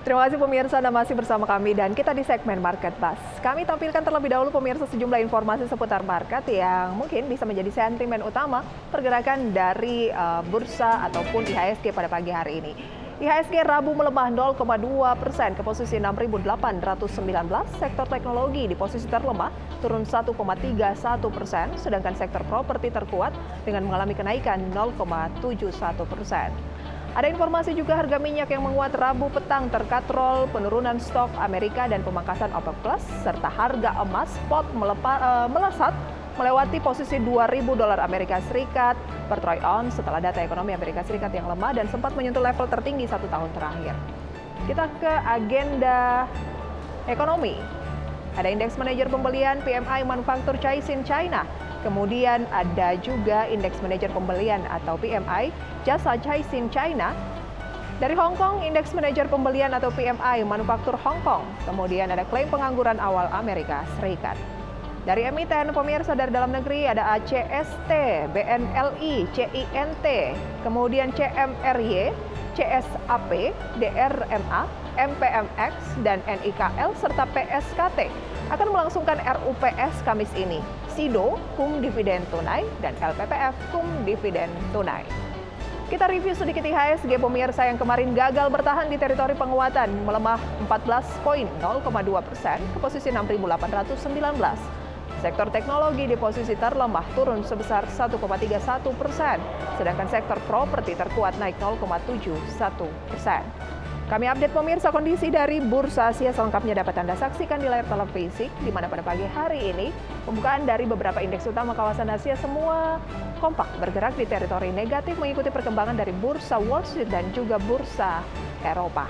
Terima kasih pemirsa Anda masih bersama kami dan kita di segmen Market Buzz. Kami tampilkan terlebih dahulu pemirsa sejumlah informasi seputar market yang mungkin bisa menjadi sentimen utama pergerakan dari bursa ataupun IHSG pada pagi hari ini. IHSG Rabu melemah 0,2% ke posisi 6.819, sektor teknologi di posisi terlemah turun 1,31%, sedangkan sektor properti terkuat dengan mengalami kenaikan 0,71%. Ada informasi juga harga minyak yang menguat Rabu petang terkatrol penurunan stok Amerika dan pemangkasan OPEC Plus, serta harga emas spot melesat melewati posisi $2.000 Amerika Serikat per troy ounce setelah data ekonomi Amerika Serikat yang lemah dan sempat menyentuh level tertinggi 1 tahun terakhir. Kita ke agenda ekonomi. Ada indeks manajer pembelian PMI manufaktur Caixin China. Kemudian ada juga indeks manajer pembelian atau PMI jasa Caixin China. Dari Hong Kong, indeks manajer pembelian atau PMI manufaktur Hong Kong. Kemudian ada klaim pengangguran awal Amerika Serikat. Dari emiten pemirsa dari dalam negeri ada ACST, BNLI, CINT, kemudian CMRY, CSAP, DRNA, MPMX, dan NIKL serta PSKT akan melangsungkan RUPS Kamis ini. SIDO, kum dividen tunai, dan LPPF, kum dividen tunai. Kita review sedikit IHSG pemirsa yang kemarin gagal bertahan di teritori penguatan, melemah 14,02% ke posisi 6.819. Sektor teknologi di posisi terlemah turun sebesar 1,31%, sedangkan sektor properti terkuat naik 0,71%. Kami update pemirsa kondisi dari Bursa Asia selengkapnya dapat Anda saksikan di layar televisi, di mana pada pagi hari ini pembukaan dari beberapa indeks utama kawasan Asia semua kompak bergerak di teritori negatif mengikuti perkembangan dari Bursa Wall Street dan juga Bursa Eropa.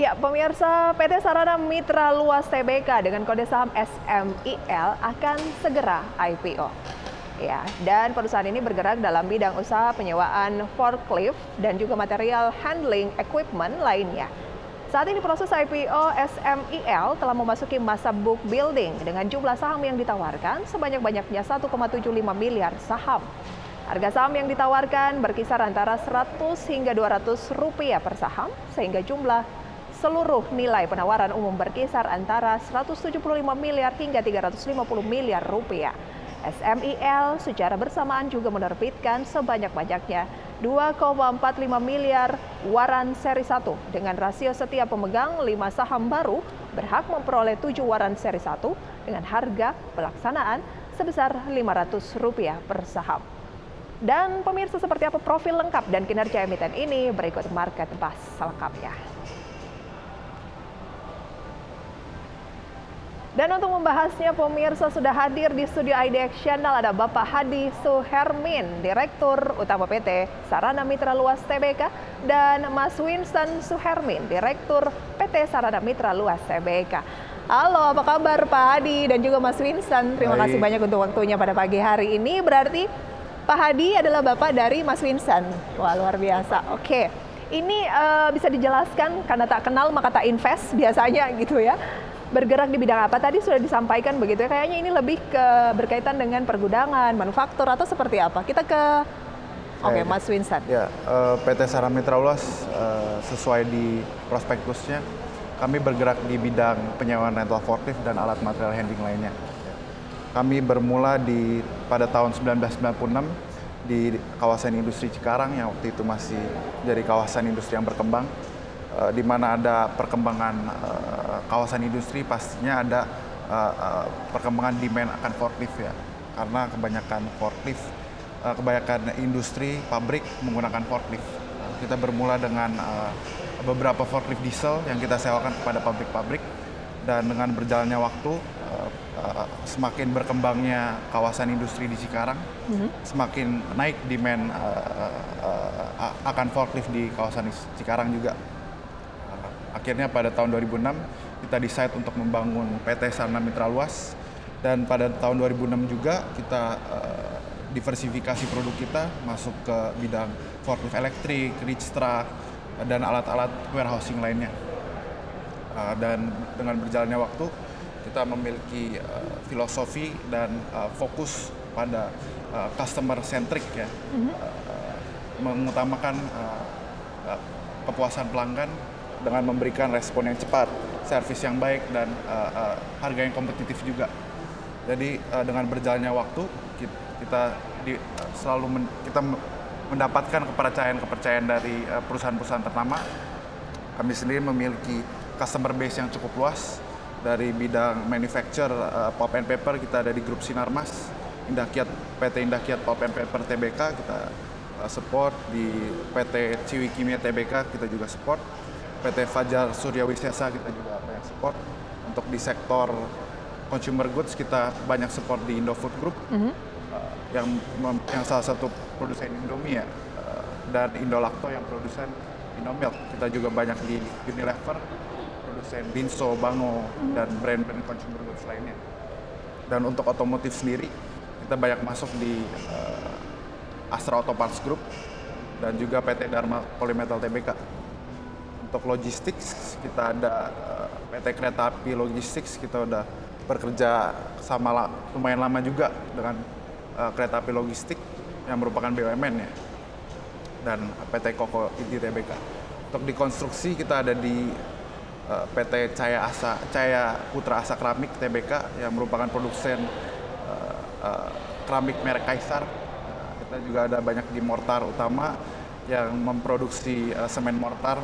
Ya, pemirsa, PT Sarana Mitra Luas Tbk dengan kode saham SMIL akan segera IPO. Ya, dan perusahaan ini bergerak dalam bidang usaha penyewaan forklift dan juga material handling equipment lainnya. Saat ini proses IPO SMIL telah memasuki masa book building dengan jumlah saham yang ditawarkan sebanyak-banyaknya 1,75 miliar saham. Harga saham yang ditawarkan berkisar antara 100 hingga 200 rupiah per saham, sehingga jumlah seluruh nilai penawaran umum berkisar antara 175 miliar hingga 350 miliar rupiah. SMIL secara bersamaan juga menerbitkan sebanyak-banyaknya 2,45 miliar waran seri 1 dengan rasio setiap pemegang 5 saham baru berhak memperoleh 7 waran seri 1 dengan harga pelaksanaan sebesar Rp500 per saham. Dan pemirsa, seperti apa profil lengkap dan kinerja emiten ini berikut Market Buzz selengkapnya. Dan untuk membahasnya, pemirsa sudah hadir di studio IDX Channel ada Bapak Hadi Suhermin, Direktur Utama PT Sarana Mitra Luas Tbk, dan Mas Winston Suhermin, Direktur PT Sarana Mitra Luas Tbk. Halo, apa kabar Pak Hadi dan juga Mas Winston? Terima kasih banyak untuk waktunya pada pagi hari ini. Berarti Pak Hadi adalah Bapak dari Mas Winston. Wah, luar biasa. Oke, ini bisa dijelaskan karena tak kenal maka tak invest biasanya gitu ya. Bergerak di bidang apa tadi sudah disampaikan begitu ya, kayaknya ini lebih ke berkaitan dengan pergudangan, manufaktur atau seperti apa? Kita ke Mas Winston. Ya, PT Sarana Mitra Luas sesuai di prospektusnya kami bergerak di bidang penyewaan rental forklift dan alat material handling lainnya. Kami bermula pada tahun 1996 di kawasan industri Cikarang yang waktu itu masih dari kawasan industri yang berkembang. Di mana ada perkembangan kawasan industri, pastinya ada perkembangan demand akan forklift ya, karena kebanyakan industri pabrik menggunakan forklift. Kita bermula dengan beberapa forklift diesel yang kita sewakan kepada pabrik-pabrik, dan dengan berjalannya waktu semakin berkembangnya kawasan industri di Cikarang, semakin naik demand akan forklift di kawasan Cikarang juga. Akhirnya pada tahun 2006 kita decide untuk membangun PT Sarana Mitra Luas, dan pada tahun 2006 juga kita diversifikasi produk kita masuk ke bidang forklift elektrik, reach truck, dan alat-alat warehousing lainnya. Dan dengan berjalannya waktu kita memiliki filosofi dan fokus pada customer centric ya, mengutamakan kepuasan pelanggan dengan memberikan respon yang cepat, servis yang baik, dan harga yang kompetitif juga. Jadi dengan berjalannya waktu kita mendapatkan kepercayaan dari perusahaan-perusahaan ternama. Kami sendiri memiliki customer base yang cukup luas. Dari bidang manufacture pulp and paper kita ada di grup Sinarmas, PT Indah Kiat Pulp and Paper TBK kita support, di PT Ciwi Kimia TBK kita juga support, PT Fajar Surya Wisesa kita juga banyak support. Untuk di sektor consumer goods kita banyak support di Indofood Group, yang salah satu produsen Indomie ya, dan Indolacto yang produsen Indomilk. Kita juga banyak di Unilever, produsen Binso, Bango, dan brand-brand consumer goods lainnya. Dan untuk otomotif sendiri, kita banyak masuk di Astra Auto Parts Group dan juga PT Dharma Polymetal TBK. Untuk logistik, kita ada PT Kereta Api Logistics, kita udah bekerja lumayan lama juga dengan Kereta Api Logistik yang merupakan BUMN ya, dan PT Koko Inti TBK. Untuk di konstruksi kita ada di PT Cahaya Putra Asa Keramik TBK yang merupakan produsen keramik merek Kaisar. Kita juga ada banyak di Mortar Utama yang memproduksi semen mortar,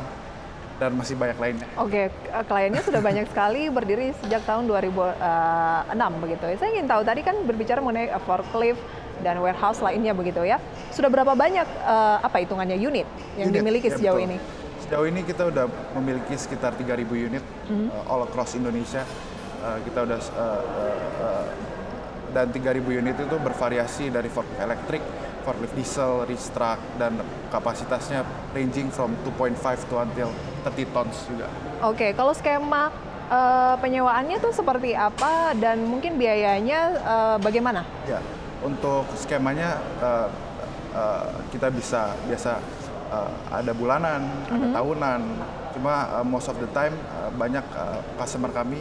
dan masih banyak lainnya. Oke, kliennya sudah banyak sekali, berdiri sejak tahun 2006 begitu ya. Saya ingin tahu, tadi kan berbicara mengenai forklift dan warehouse lainnya begitu ya. Sudah berapa banyak hitungannya unit yang dimiliki sejauh betul. ini? Sejauh ini kita udah memiliki sekitar 3.000 unit all across Indonesia. Kita udah dan 3.000 unit itu bervariasi dari forklift elektrik, forklift diesel, reach truck, dan kapasitasnya ranging from 2.5 to until 30 tons juga. Oke, kalau skema penyewaannya tuh seperti apa dan mungkin biayanya bagaimana? Ya, untuk skemanya kita biasa ada bulanan, ada tahunan. Cuma most of the time banyak customer kami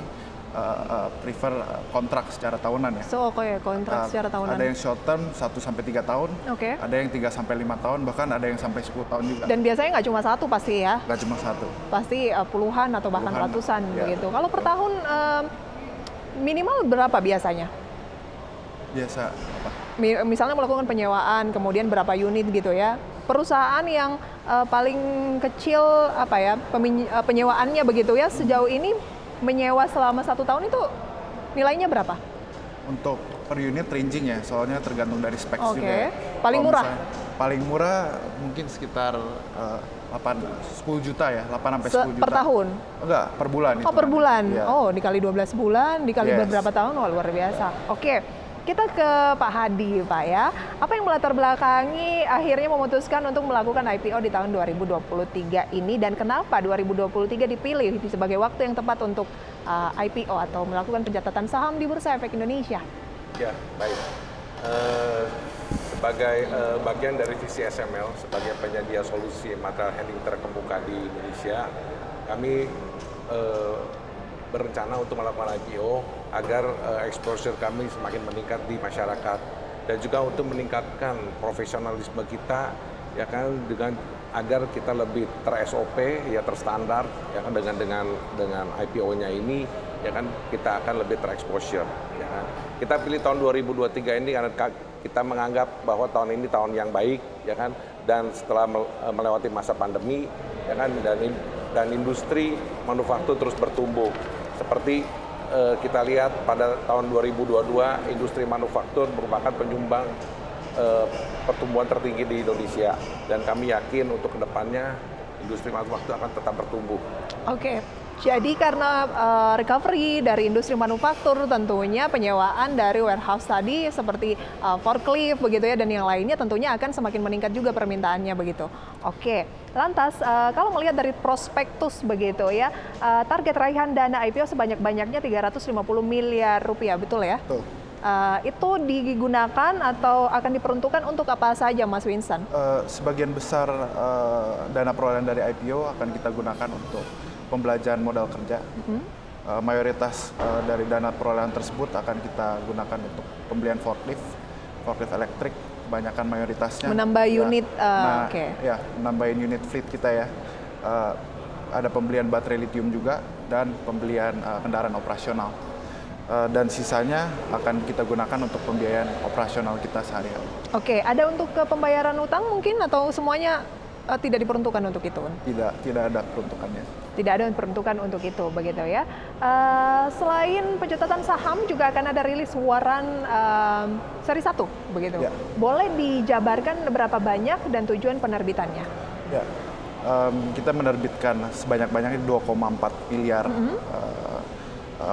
prefer kontrak secara tahunan ya. So, kontrak secara tahunan. Ada yang short term 1-3 tahun, ada yang 3-5 tahun, bahkan ada yang sampai 10 tahun juga. Dan biasanya nggak cuma satu pasti ya? Nggak cuma satu. Pasti puluhan atau bahkan ratusan begitu. Kalau per tahun minimal berapa biasanya? Biasa apa? Misalnya melakukan penyewaan, kemudian berapa unit gitu ya? Perusahaan yang paling kecil penyewaannya begitu ya, sejauh ini menyewa selama 1 tahun itu nilainya berapa? Untuk per unit ranging ya, soalnya tergantung dari specs juga ya. Paling murah? Paling murah mungkin sekitar 10 juta ya, 8-10 juta. Per tahun? Enggak, per bulan. Oh, per bulan? Ya. Oh, dikali 12 bulan, dikali beberapa tahun, luar biasa. Oke. Kita ke Pak Hadi, Pak ya. Apa yang melatar belakangi akhirnya memutuskan untuk melakukan IPO di tahun 2023 ini, dan kenapa 2023 dipilih sebagai waktu yang tepat untuk IPO atau melakukan pencatatan saham di Bursa Efek Indonesia? Ya, baik. Sebagai bagian dari visi SML sebagai penyedia solusi material handling terkemuka di Indonesia, kami berencana untuk melakukan IPO agar exposure kami semakin meningkat di masyarakat, dan juga untuk meningkatkan profesionalisme kita ya kan, dengan agar kita lebih ter-SOP ya, terstandar ya kan, dengan IPO-nya ini ya kan, kita akan lebih ter-exposure ya kan. Kita pilih tahun 2023 ini karena kita menganggap bahwa tahun ini tahun yang baik ya kan, dan setelah melewati masa pandemi ya kan, dan industri manufaktur terus bertumbuh. Seperti kita lihat pada tahun 2022, industri manufaktur merupakan penyumbang pertumbuhan tertinggi di Indonesia, dan kami yakin untuk kedepannya industri manufaktur akan tetap bertumbuh. Oke, jadi karena recovery dari industri manufaktur, tentunya penyewaan dari warehouse tadi seperti forklift begitu ya, dan yang lainnya tentunya akan semakin meningkat juga permintaannya begitu. Oke, lantas kalau melihat dari prospektus begitu ya, target raihan dana IPO sebanyak-banyaknya 350 miliar rupiah, betul ya? Betul. Itu digunakan atau akan diperuntukkan untuk apa saja, Mas Winston? Sebagian besar dana perolehan dari IPO akan kita gunakan untuk pembelajaran modal kerja. mayoritas dari dana perolehan tersebut akan kita gunakan untuk pembelian forklift forklift elektrik, kebanyakan mayoritasnya. Menambah unit, oke. Ya, menambahin unit fleet kita ya. Ada pembelian baterai lithium juga dan pembelian kendaraan operasional. Dan sisanya akan kita gunakan untuk pembiayaan operasional kita sehari-hari. Oke, ada untuk ke pembayaran utang mungkin atau semuanya tidak diperuntukkan untuk itu? Tidak ada peruntukannya. Tidak ada peruntukan untuk itu, begitu ya. Selain pencatatan saham juga akan ada rilis waran seri 1, begitu. Ya. Boleh dijabarkan berapa banyak dan tujuan penerbitannya? Ya, kita menerbitkan sebanyak-banyaknya 2,4 miliar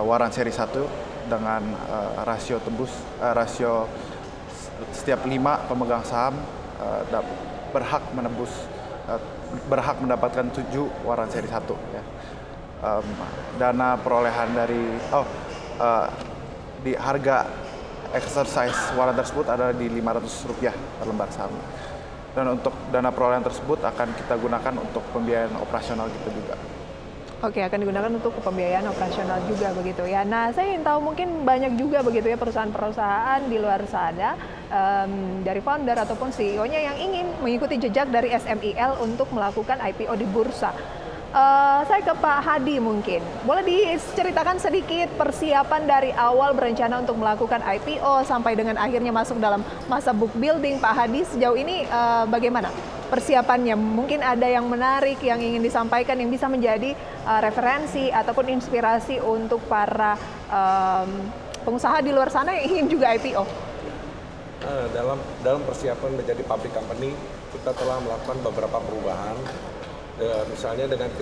waran seri 1 dengan rasio setiap 5 pemegang saham berhak mendapatkan 7 waran seri 1 ya. Dana perolehan dari di harga exercise waran tersebut adalah di Rp500 per lembar saham. Dan untuk dana perolehan tersebut akan kita gunakan untuk pembiayaan operasional kita juga. Oke, akan digunakan untuk pembiayaan operasional juga begitu ya. Nah, saya ingin tahu mungkin banyak juga begitu ya perusahaan-perusahaan di luar sana dari founder ataupun CEO-nya yang ingin mengikuti jejak dari SMIL untuk melakukan IPO di bursa. Saya ke Pak Hadi mungkin. Boleh diceritakan sedikit persiapan dari awal berencana untuk melakukan IPO sampai dengan akhirnya masuk dalam masa book building. Pak Hadi sejauh ini bagaimana persiapannya? Mungkin ada yang menarik yang ingin disampaikan yang bisa menjadi referensi ataupun inspirasi untuk para pengusaha di luar sana yang ingin juga IPO. Dalam persiapan menjadi public company, kita telah melakukan beberapa perubahan. Misalnya dengan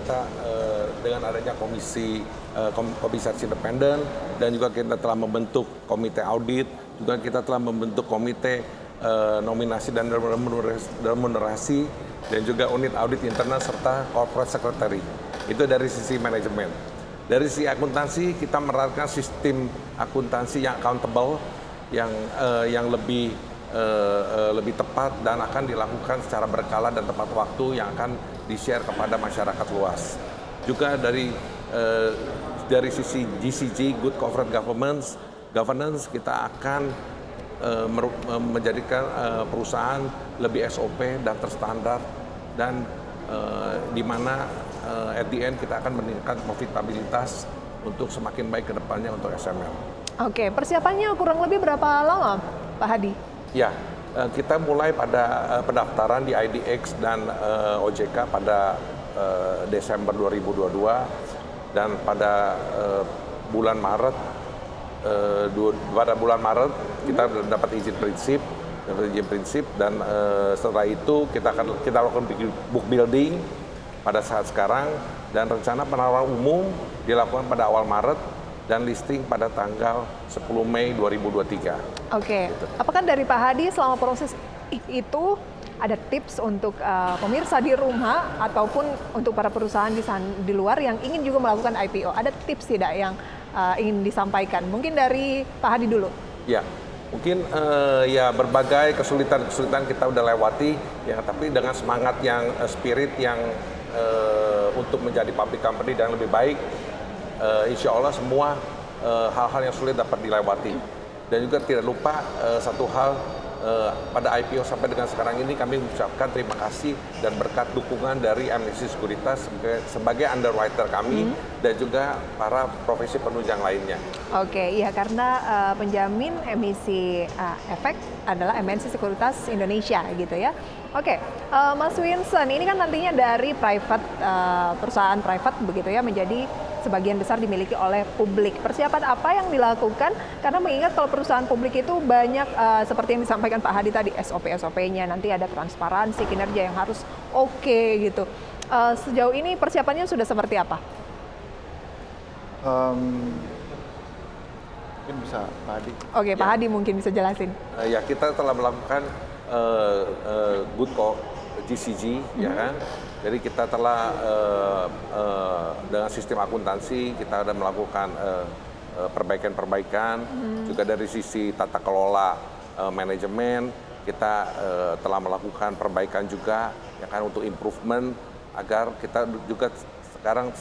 adanya komisaris independen, dan juga kita telah membentuk komite audit, juga kita telah membentuk komite nominasi dan remunerasi, dan juga unit audit internal serta corporate secretary. Itu dari sisi manajemen. Dari sisi akuntansi, kita menerapkan sistem akuntansi yang accountable, yang lebih tepat dan akan dilakukan secara berkala dan tepat waktu yang akan di-share kepada masyarakat luas. Juga dari sisi GCG, Good Corporate Governance, kita akan menjadikan perusahaan lebih SOP dan terstandar, dan di mana at the end kita akan meningkatkan profitabilitas untuk semakin baik ke depannya untuk SML. Oke, persiapannya kurang lebih berapa lama, Pak Hadi? Ya, kita mulai pada pendaftaran di IDX dan OJK pada Desember 2022, dan pada bulan Maret kita dapat izin prinsip, dan setelah itu kita lakukan book building pada saat sekarang, dan rencana penawaran umum dilakukan pada awal Maret dan listing pada tanggal 10 Mei 2023. Oke, Gitu. apakah dari Pak Hadi selama proses itu ada tips untuk pemirsa di rumah ataupun untuk para perusahaan di luar yang ingin juga melakukan IPO? Ada tips tidak yang ingin disampaikan? Mungkin dari Pak Hadi dulu. Ya, mungkin ya berbagai kesulitan kita udah lewati, ya, tapi dengan semangat yang spirit yang untuk menjadi public company dan lebih baik, insya Allah semua hal-hal yang sulit dapat dilewati. Dan juga tidak lupa satu hal, pada IPO sampai dengan sekarang ini kami mengucapkan terima kasih dan berkat dukungan dari MNC Sekuritas sebagai underwriter kami, dan juga para profesi penunjang lainnya. Oke, iya, karena penjamin emisi efek adalah MNC Sekuritas Indonesia gitu ya. Oke, Mas Winson, ini kan nantinya dari perusahaan private begitu ya, menjadi sebagian besar dimiliki oleh publik. Persiapan apa yang dilakukan? Karena mengingat kalau perusahaan publik itu banyak seperti yang disampaikan Pak Hadi tadi, SOP-nya, nanti ada transparansi kinerja yang harus oke gitu. Sejauh ini persiapannya sudah seperti apa? Mungkin bisa Pak Hadi. Oke, Pak Hadi mungkin bisa jelasin. Ya, kita telah melakukan good GCG, ya kan. Jadi kita telah dengan sistem akuntansi kita sudah melakukan perbaikan-perbaikan, juga dari sisi tata kelola manajemen kita telah melakukan perbaikan juga, ya kan, untuk improvement agar kita juga sekarang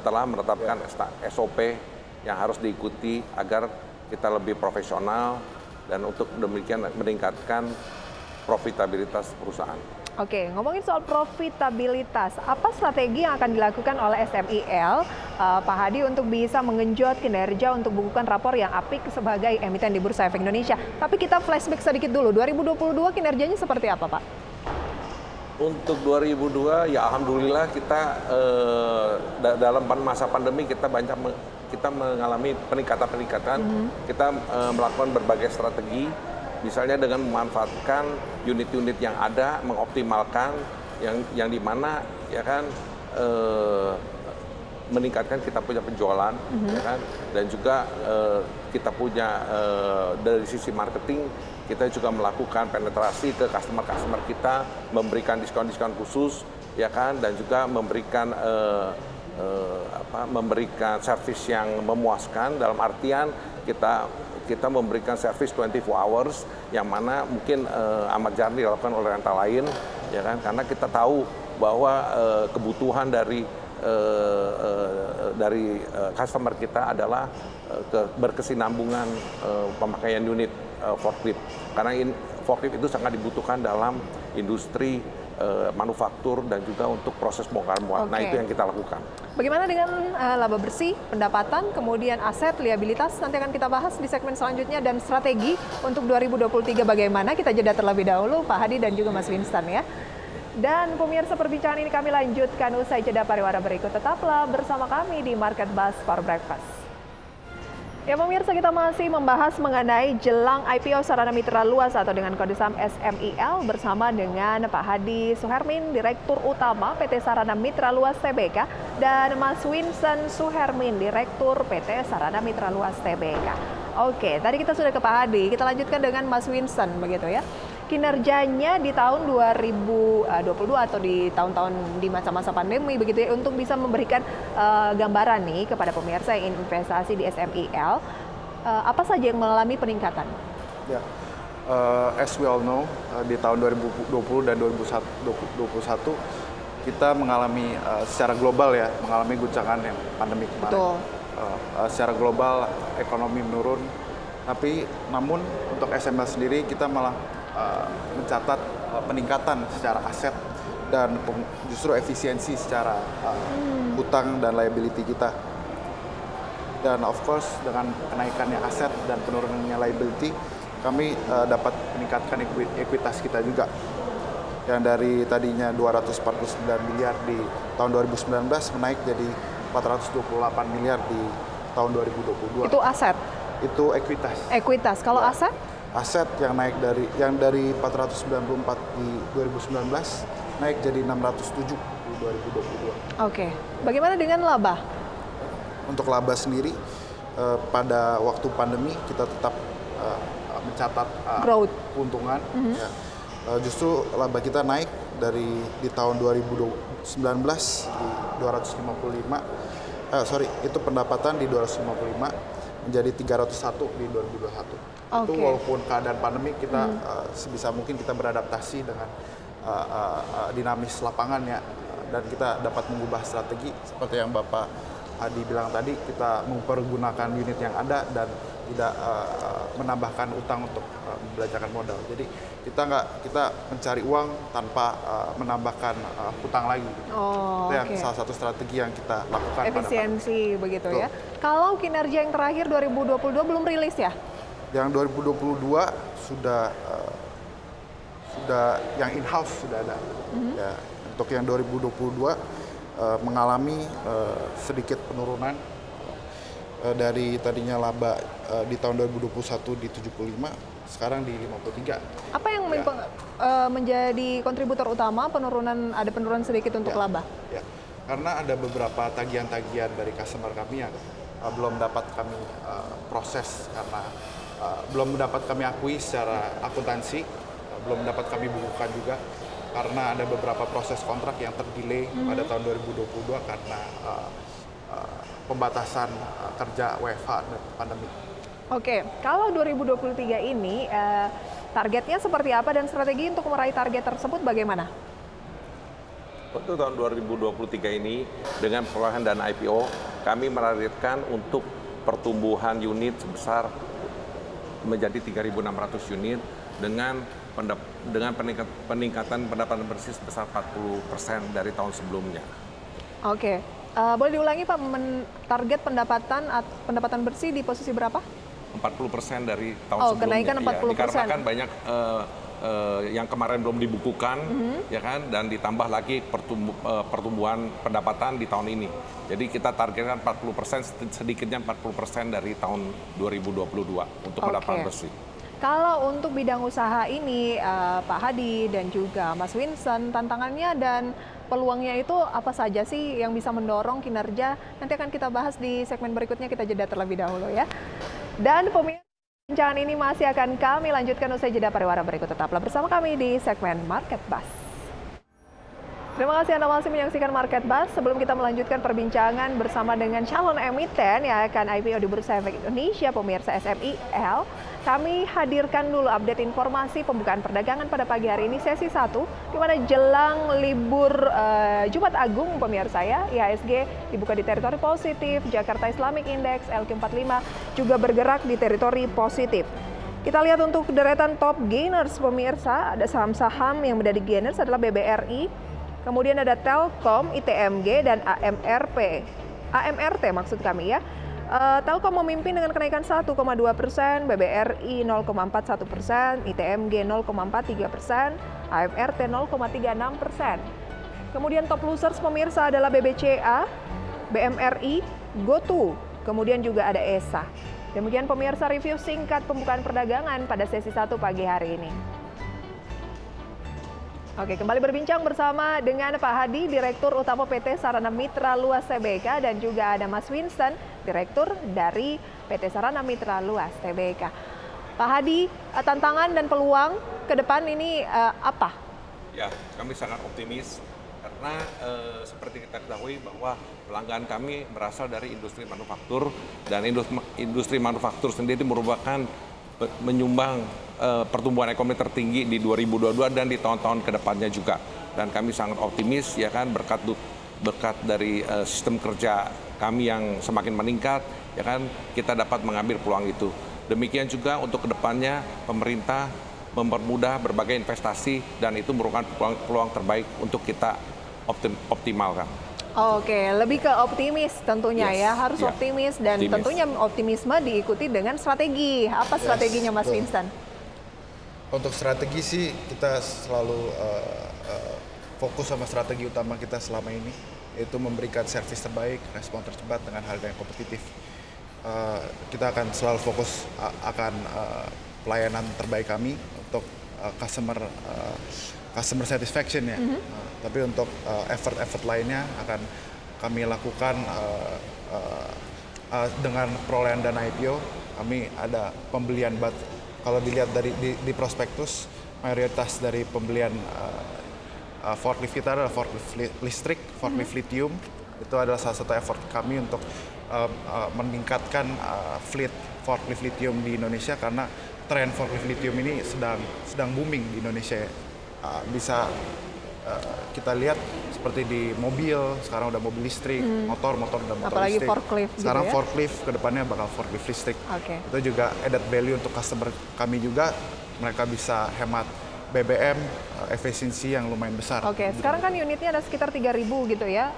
telah menetapkan SOP yang harus diikuti agar kita lebih profesional dan untuk demikian meningkatkan profitabilitas perusahaan. Oke, ngomongin soal profitabilitas, apa strategi yang akan dilakukan oleh SMIL, Pak Hadi, untuk bisa mengenjot kinerja untuk bukukan rapor yang apik sebagai emiten di Bursa Efek Indonesia? Tapi kita flashback sedikit dulu, 2022 kinerjanya seperti apa, Pak? Untuk 2002 ya alhamdulillah kita dalam masa pandemi kita kita mengalami peningkatan. Kita melakukan berbagai strategi, misalnya dengan memanfaatkan unit-unit yang ada, mengoptimalkan yang di mana ya kan meningkatkan kita punya penjualan, ya kan, dan juga kita punya dari sisi marketing kita juga melakukan penetrasi ke customer kita, memberikan diskon-diskon khusus, ya kan, dan juga memberikan memberikan servis yang memuaskan, dalam artian kita memberikan servis 24 hours yang mana mungkin amat jarang dilakukan oleh rental lain, ya kan, karena kita tahu bahwa kebutuhan dari customer kita adalah berkesinambungan pemakaian unit forklift, karena forklift itu sangat dibutuhkan dalam industri manufaktur dan juga untuk proses bongkar muat. Nah, itu yang kita lakukan. Bagaimana dengan laba bersih, pendapatan, kemudian aset, liabilitas? Nanti akan kita bahas di segmen selanjutnya, dan strategi untuk 2023 bagaimana? Kita jeda terlebih dahulu, Pak Hadi dan juga Mas Winston ya. Dan pemirsa, perbincangan ini kami lanjutkan usai jeda pariwara berikut. Tetaplah bersama kami di Market Buzz for Breakfast. Ya pemirsa, kita masih membahas mengenai jelang IPO Sarana Mitra Luas atau dengan kode saham SMIL bersama dengan Pak Hadi Suhermin, Direktur Utama PT Sarana Mitra Luas Tbk, dan Mas Winston Suhermin, Direktur PT Sarana Mitra Luas Tbk. Oke, tadi kita sudah ke Pak Hadi, kita lanjutkan dengan Mas Winston begitu ya. Kinerjanya di tahun 2022 atau di tahun-tahun di masa-masa pandemi begitu ya, untuk bisa memberikan gambaran nih kepada pemirsa yang ingin investasi di SMIL, apa saja yang mengalami peningkatan? Ya, as we all know, di tahun 2020 dan 2021 kita mengalami secara global ya, mengalami guncangan yang pandemi kemarin. Betul. Secara global ekonomi menurun, tapi namun untuk SMIL sendiri kita malah mencatat peningkatan secara aset dan justru efisiensi secara hutang dan liability kita. Dan of course dengan kenaikannya aset dan penurunannya liability, kami dapat meningkatkan ekuitas kita juga. Yang dari tadinya 249 miliar di tahun 2019 menaik jadi 428 miliar di tahun 2022. Itu aset? Itu ekuitas. Ekuitas. Kalau ya. aset? Aset yang naik dari 494 di 2019 naik jadi 607 di 2022. Oke. Bagaimana dengan laba? Untuk laba sendiri pada waktu pandemi kita tetap mencatat growth, keuntungan. Ya. Justru laba kita naik di tahun 2019 di 255. Itu pendapatan di 255 menjadi 301 di 2021. Itu walaupun keadaan pandemi kita sebisa mungkin kita beradaptasi dengan dinamis lapangan ya, dan kita dapat mengubah strategi seperti yang Bapak Hadi bilang tadi, kita mempergunakan unit yang ada dan tidak menambahkan utang untuk membelanjakan modal. Jadi kita mencari uang tanpa menambahkan hutang lagi. Itu yang salah satu strategi yang kita lakukan. Efisiensi begitu ya. Kalau kinerja yang terakhir 2022 belum rilis ya? Yang 2022 sudah yang in-house sudah ada. Ya, untuk yang 2022 mengalami sedikit penurunan dari tadinya laba di tahun 2021 di 75, sekarang di 53. Apa yang menjadi kontributor utama ada penurunan sedikit untuk laba? Ya, karena ada beberapa tagihan-tagihan dari customer kami yang belum dapat kami proses karena belum dapat kami akui secara akuntansi, belum dapat kami bukukan juga karena ada beberapa proses kontrak yang terdelay pada tahun 2022 karena pembatasan kerja WFH dan pandemi. Oke, kalau 2023 ini targetnya seperti apa dan strategi untuk meraih target tersebut bagaimana? Untuk tahun 2023 ini dengan perolehan dana IPO, kami menargetkan untuk pertumbuhan unit sebesar menjadi 3.600 unit dengan peningkatan pendapatan bersih sebesar 40% dari tahun sebelumnya. Oke, boleh diulangi Pak, target pendapatan bersih di posisi berapa? 40% dari tahun sebelumnya. Kenaikan 40%. Ya, dikarenakan banyak yang kemarin belum dibukukan, ya kan, dan ditambah lagi pertumbuhan pendapatan di tahun ini. Jadi kita targetkan 40%, sedikitnya 40% dari tahun 2022 untuk pendapatan bersih. Kalau untuk bidang usaha ini, Pak Hadi dan juga Mas Vincent, tantangannya dan peluangnya itu apa saja sih yang bisa mendorong kinerja? Nanti akan kita bahas di segmen berikutnya, kita jeda terlebih dahulu ya. Dan pemirsa, perbincangan ini masih akan kami lanjutkan usai jeda pariwara berikut. Tetaplah bersama kami di segmen Market Buzz. Terima kasih Anda masih menyaksikan Market Buzz. Sebelum kita melanjutkan perbincangan bersama dengan calon emiten yang akan IPO di Bursa Efek Indonesia, pemirsa SMIL, kami hadirkan dulu update informasi pembukaan perdagangan pada pagi hari ini sesi 1, di mana jelang libur Jumat Agung, pemirsa ya, IHSG dibuka di teritori positif, Jakarta Islamic Index LQ45 juga bergerak di teritori positif. Kita lihat untuk deretan top gainers, pemirsa, ada saham-saham yang menjadi gainers adalah BBRI, kemudian ada Telkom, ITMG, dan AMRT maksud kami ya. Telkom memimpin dengan kenaikan 1,2%, BBRI 0,41%, ITMG 0,43%, AMRT 0,36%. Kemudian top losers pemirsa adalah BBCA, BMRI, GoTo, kemudian juga ada ESA. Demikian pemirsa review singkat pembukaan perdagangan pada sesi 1 pagi hari ini. Oke, kembali berbincang bersama dengan Pak Hadi, Direktur Utama PT Sarana Mitra Luas Tbk, dan juga ada Mas Vincent, Direktur dari PT Sarana Mitra Luas Tbk. Pak Hadi, tantangan dan peluang ke depan ini apa? Ya, kami sangat optimis karena seperti kita ketahui bahwa pelanggan kami berasal dari industri manufaktur, dan industri manufaktur sendiri merupakan menyumbang pertumbuhan ekonomi tertinggi di 2022 dan di tahun-tahun kedepannya juga. Dan kami sangat optimis ya kan, berkat dari sistem kerja kami yang semakin meningkat ya kan, kita dapat mengambil peluang itu. Demikian juga untuk kedepannya pemerintah mempermudah berbagai investasi, dan itu merupakan peluang terbaik untuk kita optimalkan. Oke, lebih ke optimis tentunya ya, harus optimis, dan optimis. Tentunya optimisme diikuti dengan strategi. Apa strateginya Mas Vincent? Untuk strategi sih kita selalu fokus sama strategi utama kita selama ini, yaitu memberikan servis terbaik, respon tercepat dengan harga yang kompetitif. Kita akan selalu fokus akan pelayanan terbaik kami untuk customer satisfaction ya. Tapi untuk effort lainnya akan kami lakukan dengan perolehan dana IPO. Kami ada pembelian kalau dilihat di prospektus, mayoritas dari pembelian forklift kita adalah forklift listrik, forklift lithium. Itu adalah salah satu effort kami untuk meningkatkan fleet forklift lithium di Indonesia, karena tren forklift lithium ini sedang booming di Indonesia. Bisa kita lihat seperti di mobil, sekarang udah mobil listrik, motor udah motor apalagi listrik. Forklift sekarang gitu ya? Forklift kedepannya bakal forklift listrik. Okay. Itu juga added value untuk customer kami juga, mereka bisa hemat BBM, efisiensi yang lumayan besar. Oke, sekarang kan unitnya ada sekitar 3.000 gitu ya,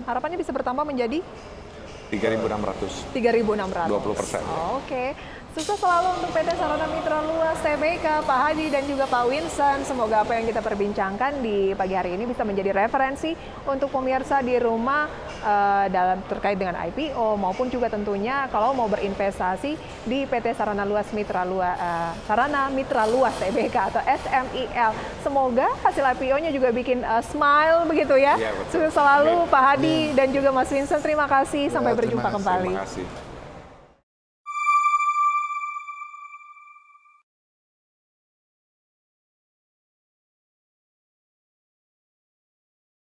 harapannya bisa bertambah menjadi 3.600. 3.600. 20%. Oke. Sukses selalu untuk PT Sarana Mitra Luas Tbk, Pak Hadi dan juga Pak Vincent. Semoga apa yang kita perbincangkan di pagi hari ini bisa menjadi referensi untuk pemirsa di rumah dalam terkait dengan IPO, maupun juga tentunya kalau mau berinvestasi di PT Sarana Mitra Luas Tbk atau SMIL. Semoga hasil IPO-nya juga bikin smile begitu ya. Iya, betul. Sukses selalu Pak Hadi dan juga Mas Vincent. Terima kasih. Sampai berjumpa kembali. Terima kasih.